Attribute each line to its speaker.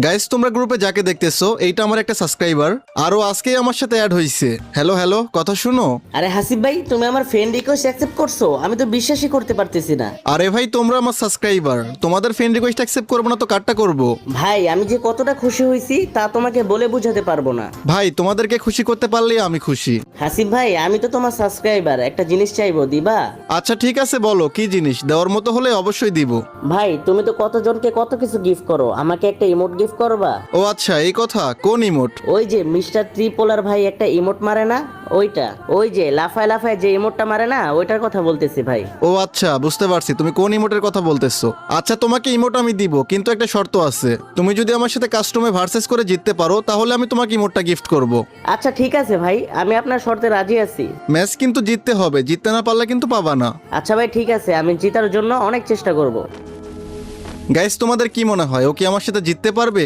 Speaker 1: Guys তোমরা গ্রুপে যাকে দেখতেছো এইটা আমার একটা সাবস্ক্রাইবার, আরও আজকেই আমার সাথে অ্যাড হয়েছে। হ্যালো হ্যালো, কথা শুনো।
Speaker 2: আরে হাসিব ভাই, তুমি আমার ফ্রেন্ড রিকোয়েস্ট অ্যাকসেপ্ট করছো? আমি তো বিশ্বাসই করতে পারতেছি না।
Speaker 1: আরে ভাই তোমরা আমার সাবস্ক্রাইবার, তোমাদের ফ্রেন্ড রিকোয়েস্ট অ্যাকসেপ্ট করবো না তো কারটা করবো?
Speaker 2: ভাই আমি যে কতটা খুশি হয়েছি তা তোমাকে বলে বোঝাতে পারবো না।
Speaker 1: ভাই তোমাদেরকে খুশি করতে পারলেই আমি খুশি।
Speaker 2: হাসিব ভাই, আমি তো তোমার সাবস্ক্রাইবার, একটা জিনিস চাইবো, দিবা?
Speaker 1: আচ্ছা ঠিক আছে, বলো কি জিনিস, দেওয়ার মতো হলে অবশ্যই দিব।
Speaker 2: ভাই তুমি তো কতজনকে কত কিছু গিফট করো, আমাকে একটা ইমোট গিফট করবা?
Speaker 1: ও আচ্ছা এই কথা, কোন ইমোট?
Speaker 2: ওই যে মিস্টার ত্রিপোলার ভাই একটা ইমোট মারে না, ওইটা। ওই যে লাফায় লাফায় যে ইমোটটা মারে না, ওইটার কথা বলতেছি ভাই।
Speaker 1: ও আচ্ছা বুঝতে পারছি তুমি কোন ইমোটের কথা বলতেছো। আচ্ছা তোমাকে ইমোট আমি দিব, কিন্তু একটা শর্ত আছে। তুমি যদি আমার সাথে কাস্টমে ভার্সেস করে জিততে পারো তাহলে আমি তোমাকে ইমোটটা গিফট করব।
Speaker 2: আচ্ছা ঠিক আছে ভাই, আমি আপনার শর্তে রাজি আছি।
Speaker 1: ম্যাচ কিন্তু জিততে হবে, জিততে না পারলে কিন্তু পাবা না।
Speaker 2: আচ্ছা ভাই ঠিক আছে, আমি জিতার জন্য অনেক চেষ্টা করব।
Speaker 1: গাইস তোমাদের কি মনে হয় ও কি আমার সাথে জিততে পারবে?